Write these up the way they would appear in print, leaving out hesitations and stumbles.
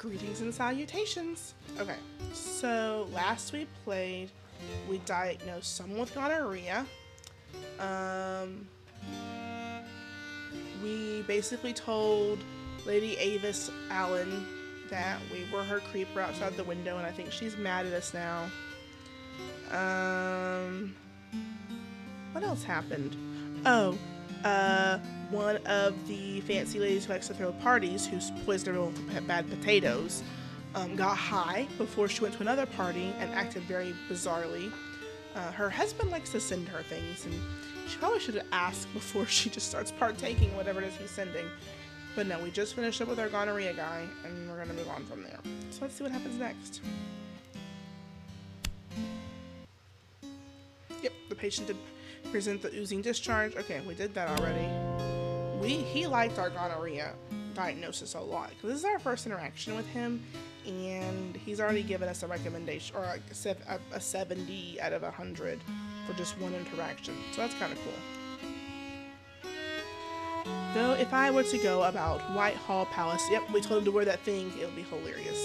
Greetings and salutations. Okay, so last we played, we diagnosed someone with gonorrhea. Um, we basically told Lady Avis Allen that we were her creeper outside the window, and I think she's mad at us now. What else happened? Oh, one of the fancy ladies who likes to throw parties, who's poisoned everyone with bad potatoes, got high before she went to another party and acted very bizarrely. Her husband likes to send her things, and she probably should have asked before she just starts partaking whatever it is he's sending. But no, we just finished up with our gonorrhea guy, and we're gonna move on from there. So let's see what happens next. Yep, the patient did present the oozing discharge. Okay, we did that already. He liked our gonorrhea diagnosis a lot, because this is our first interaction with him, and he's already given us a recommendation, or a 70 out of 100 for just one interaction. So that's kind of cool. Though if I were to go about Whitehall Palace, yep, we told him to wear that thing, it would be hilarious.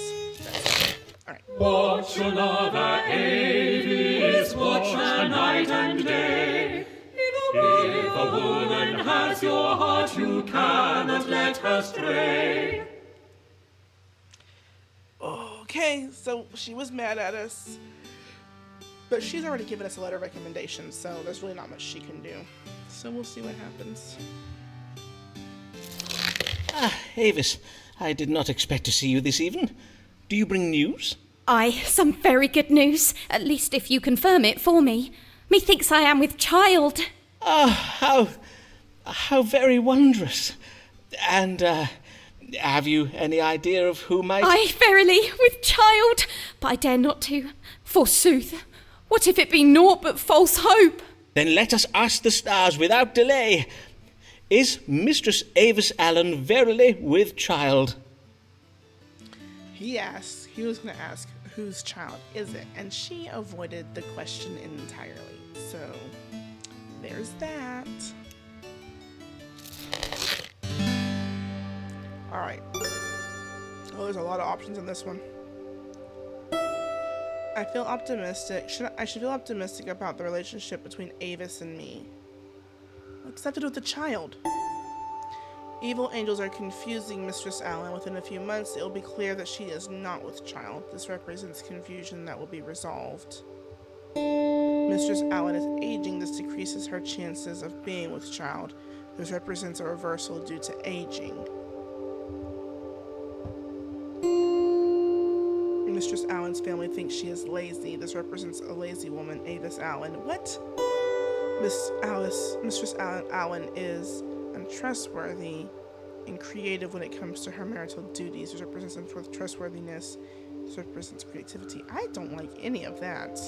Alright. Watch another Avis, watch her night and day. If a woman has your heart, you cannot let her stray. Okay, so she was mad at us, but she's already given us a letter of recommendation, so there's really not much she can do. So we'll see what happens. Avis, I did not expect to see you this evening. Do you bring news? Aye, some very good news, at least if you confirm it for me. Methinks I am with child. Ah, how very wondrous. And, have you any idea of who might... Aye, verily, with child, but I dare not to. Forsooth, what if it be naught but false hope? Then let us ask the stars without delay. Is Mistress Avis Allen verily with child? He was going to ask, whose child is it? And she avoided the question entirely. So, there's that. Alright. Oh, there's a lot of options in this one. I feel optimistic. I should feel optimistic about the relationship between Avis and me. What's that to do with the child? Evil angels are confusing Mistress Allen. Within a few months, it will be clear that she is not with child. This represents confusion that will be resolved. Mistress Allen is aging. This decreases her chances of being with child. This represents a reversal due to aging. Mistress Allen's family thinks she is lazy. This represents a lazy woman, Avis Allen. What? Mistress Allen is untrustworthy and creative when it comes to her marital duties. This represents trustworthiness. This represents creativity. I don't like any of that.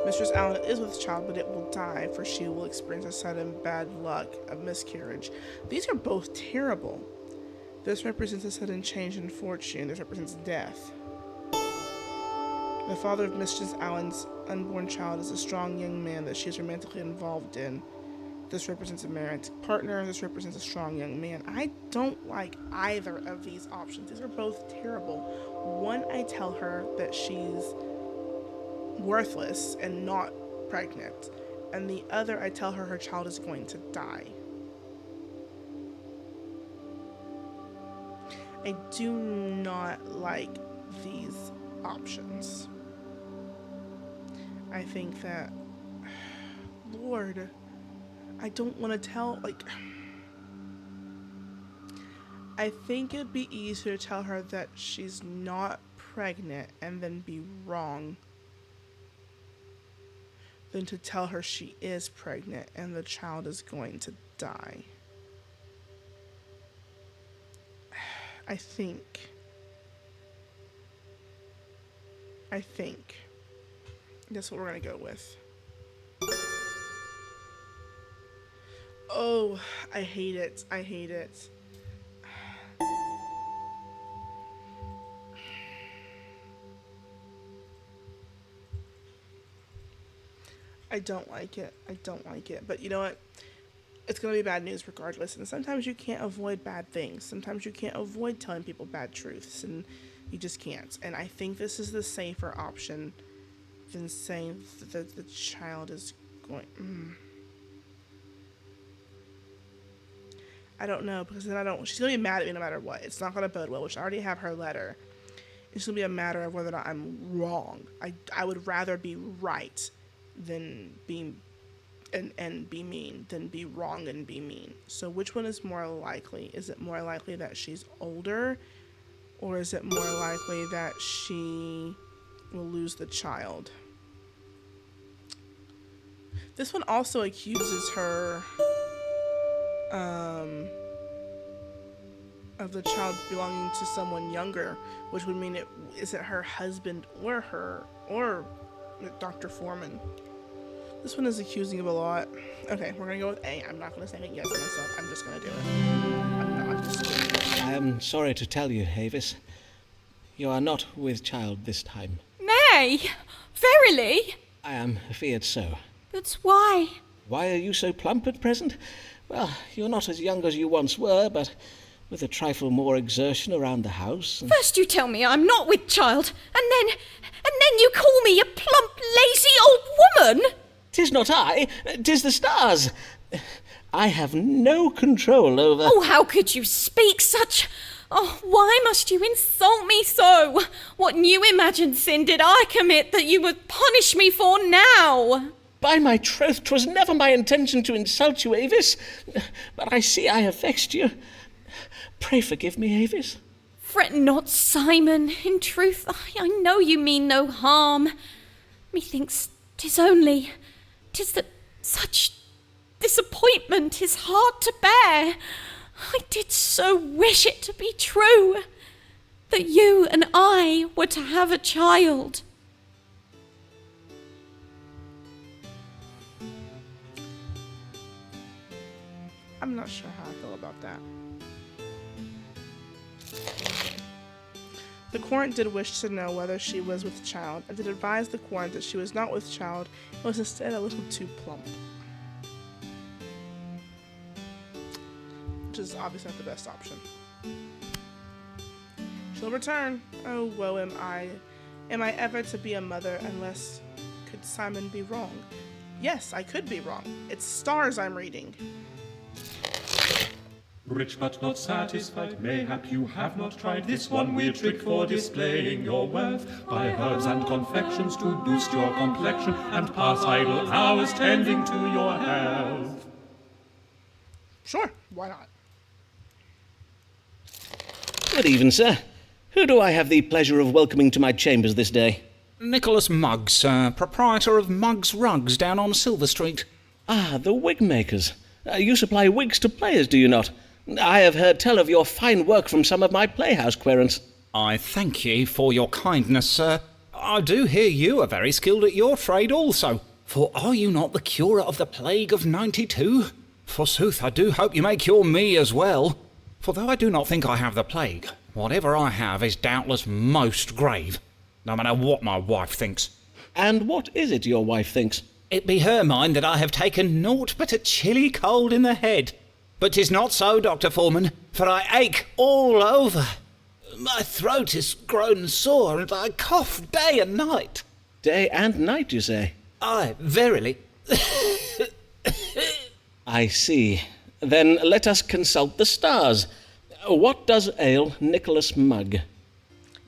Mistress Allen is with child, but it will die, for she will experience a sudden bad luck, a miscarriage. These are both terrible. This represents a sudden change in fortune. This represents death. The father of Mistress Allen's unborn child is a strong young man that she is romantically involved in. This represents a romantic partner. This represents a strong young man. I don't like either of these options. These are both terrible. One, I tell her that she's worthless and not pregnant. And the other, I tell her child is going to die. I do not like these options. I think that, Lord, I don't want to tell, I think it'd be easier to tell her that she's not pregnant and then be wrong than to tell her she is pregnant and the child is going to die. I think that's what we're gonna go with. Oh, I hate it. I hate it. I don't like it. I don't like it. But you know what? it's going to be bad news regardless. And sometimes you can't avoid bad things. Sometimes you can't avoid telling people bad truths, and you just can't. And I think this is the safer option than saying that the child is going. I don't know, because then she's going to be mad at me no matter what. It's not going to bode well, which I already have her letter. It's going to be a matter of whether or not I'm wrong. I would rather be right than be and be mean than be wrong and be mean. So which one is more likely? Is it more likely that she's older, or is it more likely that she will lose the child? This one also accuses her of the child belonging to someone younger, which would mean it isn't her husband or Dr. Foreman. This one is accusing of a lot. Okay, we're gonna go with A. I'm not gonna say yes myself. I'm just gonna do it. I am sorry to tell you, Avis, you are not with child this time. Nay, verily? I am feared so. But why? Why are you so plump at present? Well, you're not as young as you once were, but with a trifle more exertion around the house. First you tell me I'm not with child, and then you call me a plump, lazy old woman. 'Tis not I, 'tis the stars. I have no control over... Oh, how could you speak such... Oh, why must you insult me so? What new imagined sin did I commit that you would punish me for now? By my troth, 'twas never my intention to insult you, Avis. But I see I have vexed you. Pray forgive me, Avis. Fret not, Simon. In truth, I know you mean no harm. Methinks 'tis that such disappointment is hard to bear. I did so wish it to be true, that you and I were to have a child. I'm not sure how I feel about that. The Quorant did wish to know whether she was with child, and did advise the Quorant that she was not with child, and was instead a little too plump. Which is obviously not the best option. She'll return. Oh, woe am I. Am I ever to be a mother unless... Could Simon be wrong? Yes, I could be wrong. It's stars I'm reading. Rich but not satisfied, mayhap you have not tried this one weird trick for displaying your wealth, by herbs and confections to boost your complexion and pass idle hours tending to your health. Sure, why not? Good even, sir. Who do I have the pleasure of welcoming to my chambers this day? Nicholas Muggs, sir, proprietor of Muggs Rugs down on Silver Street. Ah, the wig makers. You supply wigs to players, do you not? I have heard tell of your fine work from some of my playhouse querents. I thank ye for your kindness, sir. I do hear you are very skilled at your trade also. For are you not the curer of the plague of '92? Forsooth, I do hope you may cure me as well. For though I do not think I have the plague, whatever I have is doubtless most grave, no matter what my wife thinks. And what is it your wife thinks? It be her mind that I have taken naught but a chilly cold in the head. But 'tis not so, Dr. Foreman, for I ache all over. My throat is grown sore, and I cough day and night. Day and night, you say? Aye, verily. I see. Then let us consult the stars. What does ail Nicholas Mugg?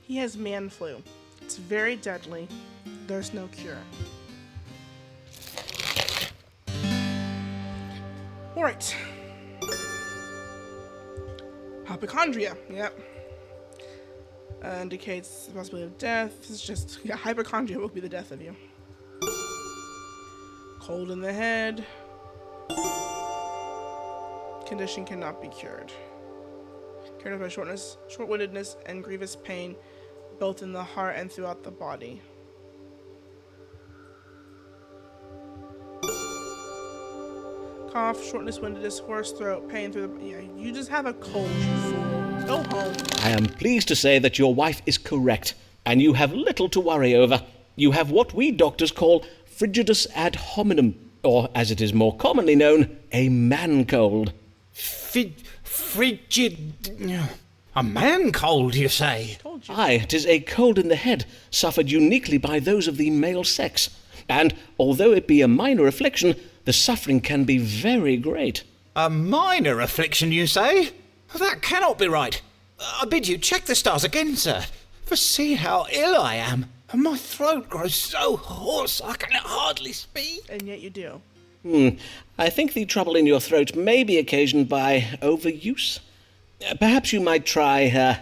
He has man flu. It's very deadly. There's no cure. Alright. Hypochondria, yep. Indicates the possibility of death. It's just, yeah, hypochondria will be the death of you. Cold in the head. Condition cannot be cured. Cured by short-windedness, and grievous pain, both in the heart and throughout the body. Cough, shortness, windedness, hoarse throat, pain through the... Yeah, you just have a cold, you fool. Go home. I am pleased to say that your wife is correct, and you have little to worry over. You have what we doctors call frigidus ad hominem, or as it is more commonly known, a man-cold. Frigid... A man-cold, you say? Told you. Aye, 'tis a cold in the head, suffered uniquely by those of the male sex. And, although it be a minor affliction, the suffering can be very great. A minor affliction, you say? That cannot be right. I bid you check the stars again, sir. For see how ill I am, and my throat grows so hoarse I can hardly speak. And yet you do. I think the trouble in your throat may be occasioned by overuse. Perhaps you might try,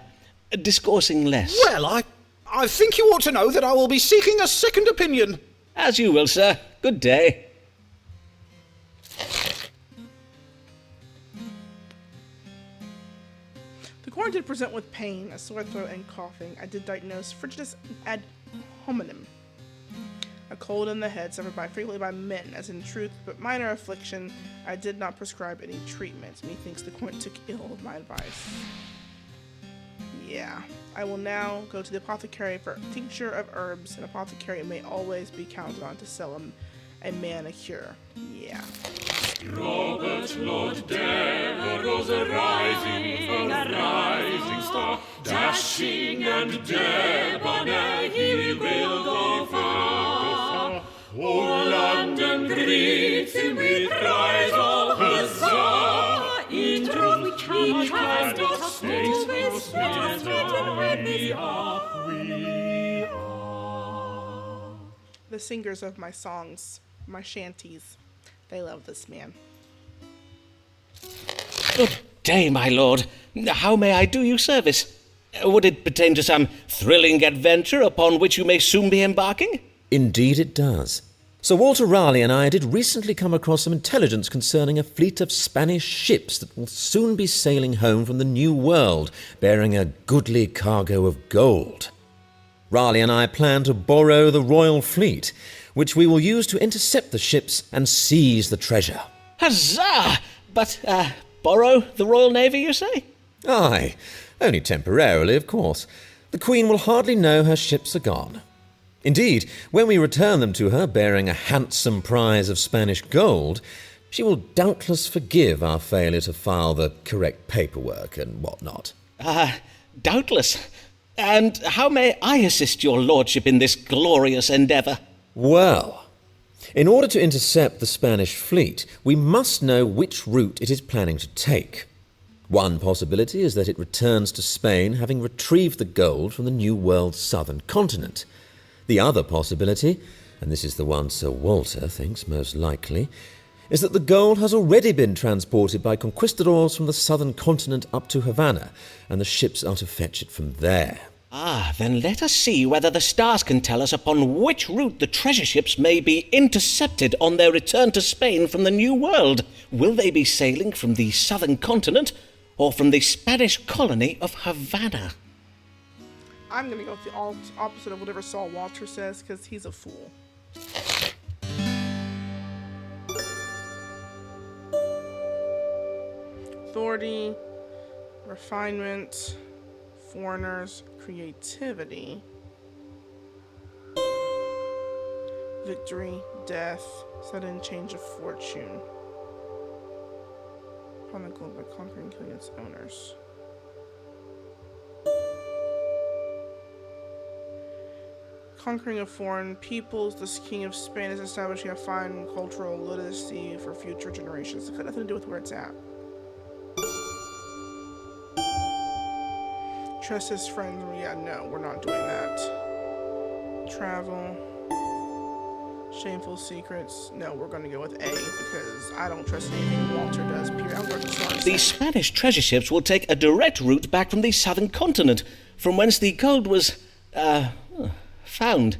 discoursing less. Well, I think you ought to know that I will be seeking a second opinion. As you will, sir. Good day. The corn did present with pain, a sore throat, and coughing. I did diagnose frigidus ad hominem, a cold in the head suffered frequently by men, as in truth, but minor affliction. I did not prescribe any treatment. Methinks the corn took ill of my advice. Yeah. I will now go to the apothecary for tincture of herbs. An apothecary may always be counted on to sell a man a cure. Yeah. Robert Lord Dare rose a rising star, dashing and debonair he will go far. Oh, London greets him with cries of huzzah! In truth we cannot stay always when we are. The singers of my songs, my shanties, they love this man. Good day, my lord. How may I do you service? Would it pertain to some thrilling adventure upon which you may soon be embarking? Indeed it does. Sir Walter Raleigh and I did recently come across some intelligence concerning a fleet of Spanish ships that will soon be sailing home from the New World, bearing a goodly cargo of gold. Raleigh and I plan to borrow the royal fleet, which we will use to intercept the ships and seize the treasure. Huzzah! But, borrow the Royal Navy, you say? Aye, only temporarily, of course. The Queen will hardly know her ships are gone. Indeed, when we return them to her bearing a handsome prize of Spanish gold, she will doubtless forgive our failure to file the correct paperwork and what not. Doubtless. And how may I assist your lordship in this glorious endeavour? Well, in order to intercept the Spanish fleet, we must know which route it is planning to take. One possibility is that it returns to Spain having retrieved the gold from the New World's southern continent. The other possibility, and this is the one Sir Walter thinks most likely, is that the gold has already been transported by conquistadors from the southern continent up to Havana, and the ships are to fetch it from there. Then let us see whether the stars can tell us upon which route the treasure ships may be intercepted on their return to Spain from the New World. Will they be sailing from the southern continent, or from the Spanish colony of Havana? I'm going to go with the opposite of whatever Saul Walter says, because he's a fool. Authority, refinement, foreigners, creativity, victory, death, sudden change of fortune. Upon the globe by conquering, killing its owners. Conquering of foreign peoples, this king of Spain is establishing a fine cultural literacy for future generations. It's got nothing to do with where it's at. Trust his friends. Yeah, no, we're not doing that. Travel. Shameful secrets. No, we're going to go with A, because I don't trust anything Walter does, period. I'm going to start. The Spanish treasure ships will take a direct route back from the southern continent, from whence the gold was, found.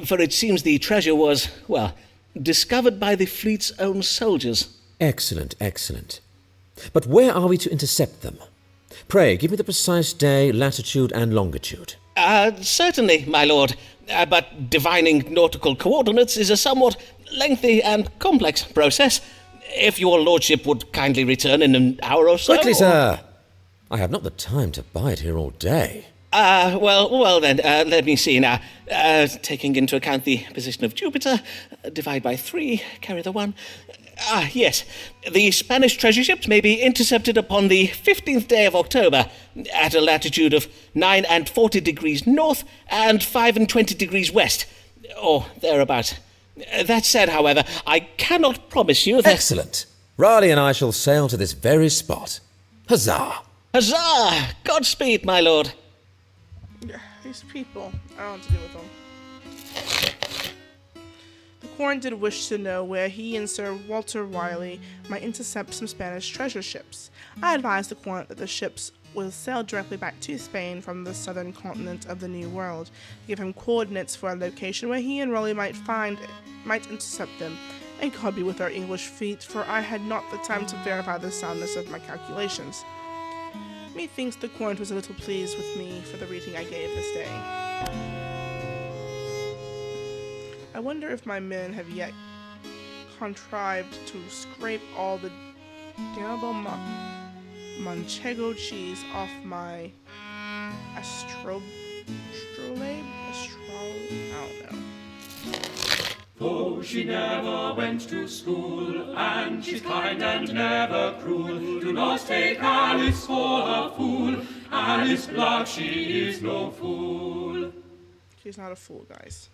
For it seems the treasure was, discovered by the fleet's own soldiers. Excellent, excellent. But where are we to intercept them? Pray, give me the precise day, latitude, and longitude. Certainly, my lord. But divining nautical coordinates is a somewhat lengthy and complex process. If your lordship would kindly return in an hour or so... Quickly, sir! I have not the time to bide here all day. Well then, let me see now. Taking into account the position of Jupiter, divide by 3, carry the 1. Yes. The Spanish treasure ships may be intercepted upon the 15th day of October at a latitude of 9 and 40 degrees north and 5 and 20 degrees west, or thereabouts. That said, however, I cannot promise you that... Excellent. Raleigh and I shall sail to this very spot. Huzzah! Huzzah! Godspeed, my lord. These people, I don't know what to do with them. The Corn did wish to know where he and Sir Walter Raleigh might intercept some Spanish treasure ships. I advised the Corn that the ships will sail directly back to Spain from the southern continent of the New World, give him coordinates for a location where he and Raleigh might intercept them. And God be with our English fleet, for I had not the time to verify the soundness of my calculations. Methinks the Corn was a little pleased with me for the reading I gave this day. I wonder if my men have yet contrived to scrape all the damnable Manchego cheese off my astrolabe? I don't know. Though she never went to school, and she's kind and never cruel, do not take Alice for a fool. Alice Black, she is no fool. She's not a fool, guys.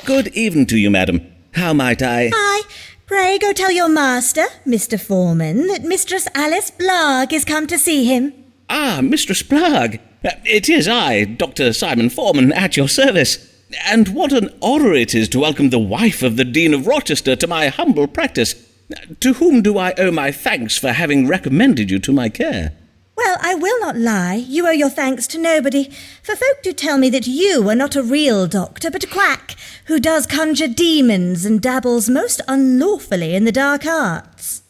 Good evening to you, madam. How might I... Hi. Pray go tell your master, Mr. Foreman, that Mistress Alice Blagg is come to see him. Ah, Mistress Blagg. It is I, Dr. Simon Foreman, at your service. And what an honour it is to welcome the wife of the Dean of Rochester to my humble practice. To whom do I owe my thanks for having recommended you to my care? Well, I will not lie. You owe your thanks to nobody. For folk do tell me that you are not a real doctor, but a quack, who does conjure demons and dabbles most unlawfully in the dark arts.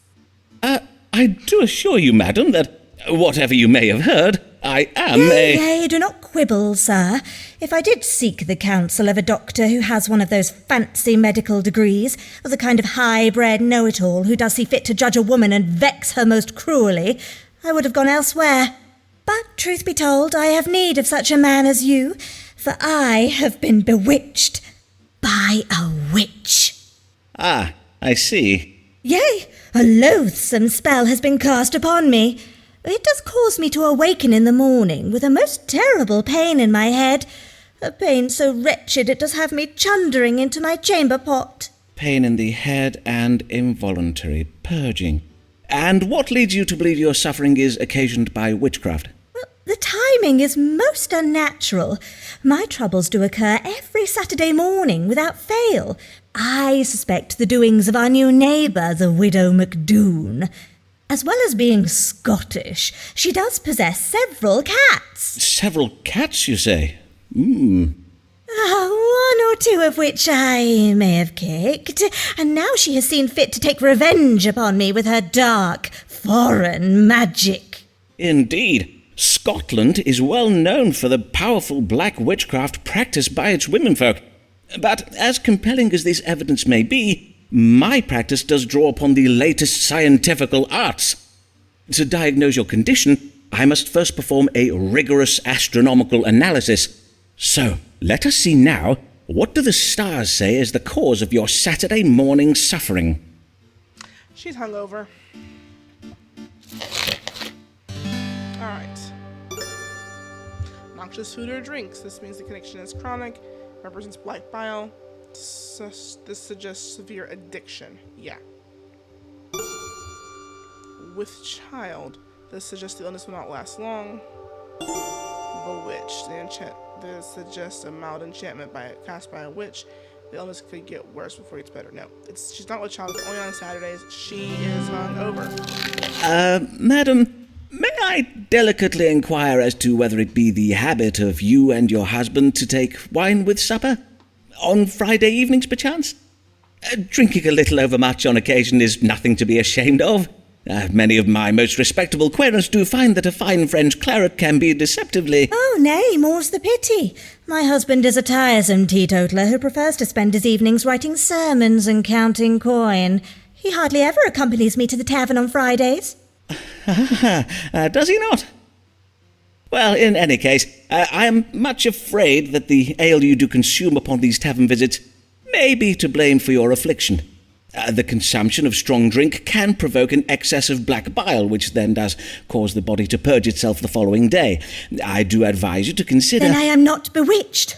I do assure you, madam, that whatever you may have heard, I am Nay, do not quibble, sir. If I did seek the counsel of a doctor who has one of those fancy medical degrees, or the kind of high-bred know-it-all who does see fit to judge a woman and vex her most cruelly, I would have gone elsewhere. But, truth be told, I have need of such a man as you, for I have been bewitched by a witch. Ah, I see. Yea, a loathsome spell has been cast upon me. It does cause me to awaken in the morning with a most terrible pain in my head, a pain so wretched it does have me chundering into my chamber pot. Pain in the head and involuntary purging. And what leads you to believe your suffering is occasioned by witchcraft? Well, the timing is most unnatural. My troubles do occur every Saturday morning without fail. I suspect the doings of our new neighbour, the widow MacDoon. As well as being Scottish, she does possess several cats. Several cats, you say? One or two of which I may have kicked, and now she has seen fit to take revenge upon me with her dark, foreign magic. Indeed. Scotland is well known for the powerful black witchcraft practiced by its womenfolk. But as compelling as this evidence may be, my practice does draw upon the latest scientifical arts. To diagnose your condition, I must first perform a rigorous astronomical analysis. So, let us see now, what do the stars say is the cause of your Saturday morning suffering? She's hungover. Alright. Noxious food or drinks. This means the condition is chronic, represents black bile. This suggests severe addiction. Yeah. With child. This suggests the illness will not last long. Bewitched. This suggests a mild enchantment cast by a witch. The illness could get worse before it gets better. No, she's not with child. It's only on Saturdays. She is hungover. Madam, may I delicately inquire as to whether it be the habit of you and your husband to take wine with supper? On Friday evenings, perchance? Drinking a little overmuch on occasion is nothing to be ashamed of. Many of my most respectable querents do find that a fine French claret can be deceptively... Oh, nay, more's the pity. My husband is a tiresome teetotaler who prefers to spend his evenings writing sermons and counting coin. He hardly ever accompanies me to the tavern on Fridays. Does he not? Well, in any case, I am much afraid that the ale you do consume upon these tavern visits may be to blame for your affliction. The consumption of strong drink can provoke an excess of black bile, which then does cause the body to purge itself the following day. I do advise you to consider... Then I am not bewitched.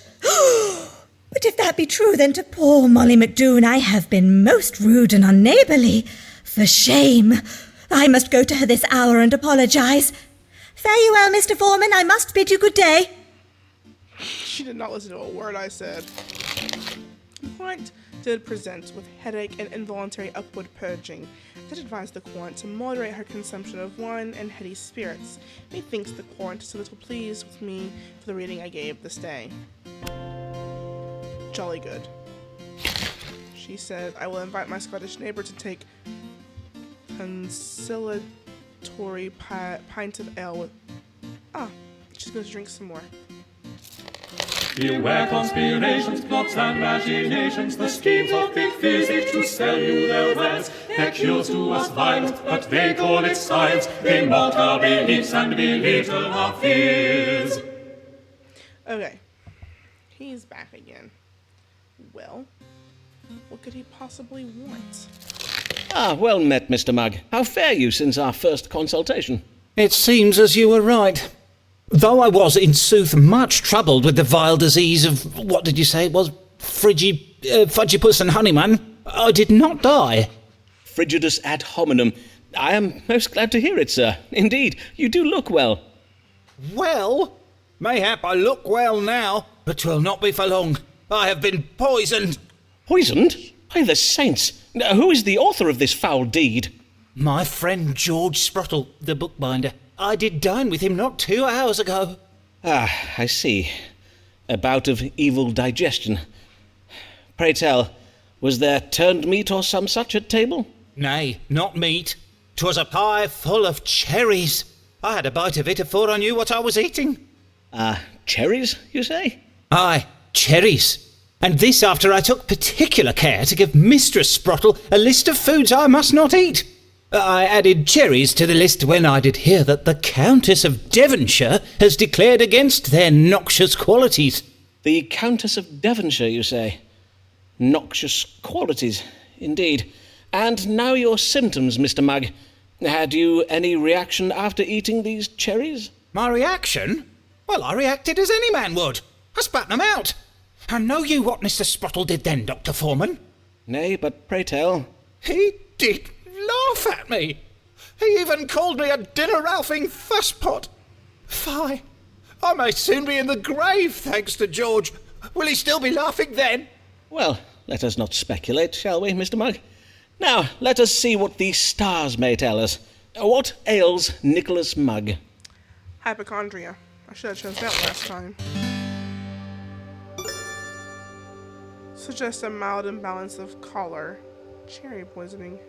But if that be true, then to poor Molly McDoon I have been most rude and unneighbourly. For shame. I must go to her this hour and apologise. Fare you well, Mr. Foreman. I must bid you good day. She did not listen to a word I said. The client did present with headache and involuntary upward purging. I did advise the client to moderate her consumption of wine and heady spirits. Methinks the client is a little pleased with me for the reading I gave this day. Jolly good. She said, I will invite my Scottish neighbour to take conciliatory pint of ale with... she's going to drink some more. Beware conspirations, plots and machinations, the schemes of big physic to sell you their wares. Their cures do us violence, but they call it science. They mock our beliefs and belittle our fears. Okay. He's back again. Well, what could he possibly want? Well met, Mr. Mugg. How fare you since our first consultation? It seems as you were right. Though I was, in sooth, much troubled with the vile disease of, what did you say it was? Fudgipus and Honeyman, I did not die. Frigidus ad hominem. I am most glad to hear it, sir. Indeed, you do look well. Well? Mayhap I look well now, but 'twill not be for long. I have been poisoned. Poisoned? By the saints! Who is the author of this foul deed? My friend George Sprottle, the bookbinder. I did dine with him not 2 hours ago. I see. A bout of evil digestion. Pray tell, was there turned meat or some such at table? Nay, not meat. 'Twas a pie full of cherries. I had a bite of it afore I knew what I was eating. Cherries, you say? Aye, cherries. And this after I took particular care to give Mistress Sprottle a list of foods I must not eat. I added cherries to the list when I did hear that the Countess of Devonshire has declared against their noxious qualities. The Countess of Devonshire, you say? Noxious qualities, indeed. And now your symptoms, Mr. Mugg. Had you any reaction after eating these cherries? My reaction? Well, I reacted as any man would. I spat them out. And know you what Mr. Sprottle did then, Dr. Foreman? Nay, but pray tell. He did laugh at me. He even called me a dinner-ralphing fusspot. Fie, I may soon be in the grave, thanks to George. Will he still be laughing then? Well, let us not speculate, shall we, Mr. Mugg? Now, let us see what the stars may tell us. What ails Nicholas Mugg? Hypochondria. I should have chosen that last time. Suggests a mild imbalance of choler. Cherry poisoning.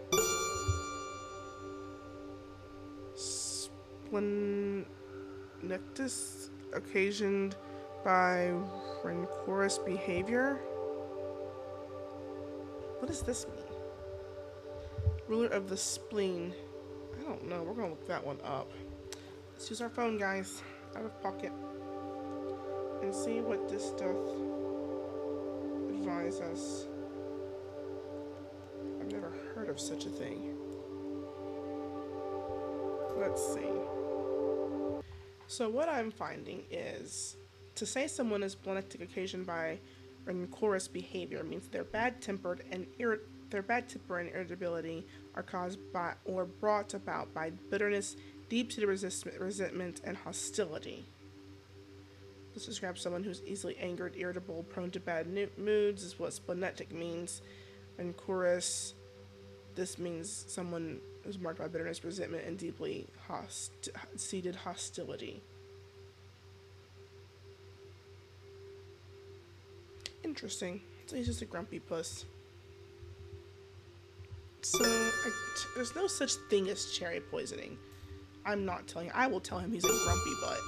Splenictus occasioned by rancorous behavior. What does this mean? Ruler of the spleen. I don't know. We're going to look that one up. Let's use our phone, guys. Out of pocket. And see what this doth advise us. I've never heard of such a thing. Let's see. So what I'm finding is, to say someone is splenetic occasioned by rancorous behavior means their bad temper and irritability are caused by or brought about by bitterness, deep-seated resentment, and hostility. This describes someone who's easily angered, irritable, prone to bad moods, is what splenetic means. Rancorous, this means someone who's marked by bitterness, resentment, and deeply seated hostility. Interesting. So he's just a grumpy puss. So, there's no such thing as cherry poisoning. I'm not telling you. I will tell him he's a grumpy butt.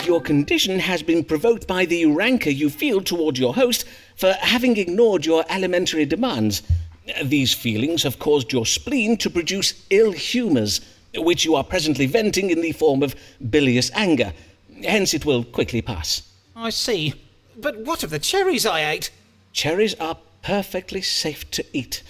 Your condition has been provoked by the rancor you feel toward your host for having ignored your alimentary demands. These feelings have caused your spleen to produce ill humours, which you are presently venting in the form of bilious anger. Hence it will quickly pass. I see. But what of the cherries I ate? Cherries are perfectly safe to eat.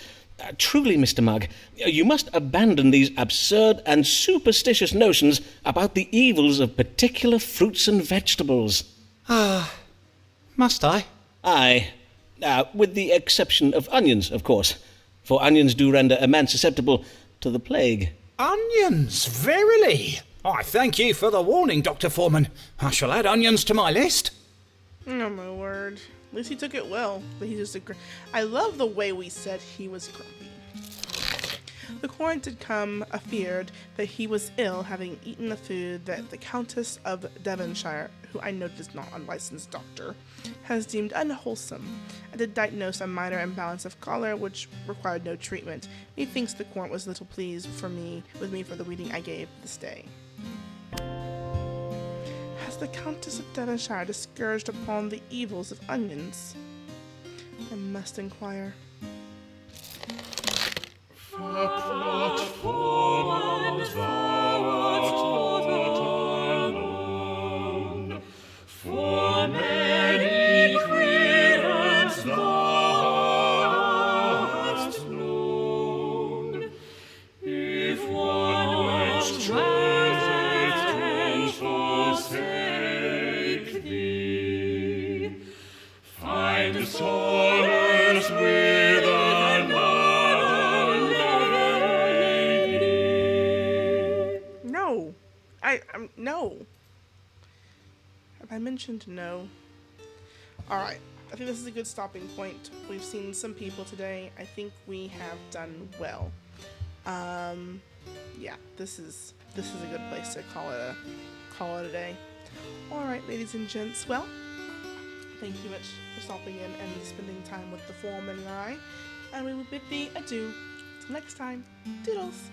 Truly, Mr. Mugg, you must abandon these absurd and superstitious notions about the evils of particular fruits and vegetables. Must I? Aye. With the exception of onions, of course. For onions do render a man susceptible to the plague. Onions, verily. I thank you for the warning, Dr. Foreman. I shall add onions to my list. Oh my word. At least he took it well. But he just I love the way we said he was grumpy. The Count did come afeard that he was ill, having eaten the food that the Countess of Devonshire, who I note is not a licensed doctor, has deemed unwholesome, and did diagnose a minor imbalance of choler which required no treatment. Methinks the Count was little pleased with me for the reading I gave this day. Has the Countess of Devonshire discouraged upon the evils of onions? I must inquire. For many queerance thou hast known. If one went treasures can forsake thee, find solace with another lady. No. No. Have I mentioned no? Alright. I think this is a good stopping point. We've seen some people today. I think we have done well. Yeah, this is a good place to call it a day. Alright, ladies and gents. Well, thank you much for stopping in and spending time with the foreman and I. And we will bid thee adieu. Till next time. Doodles.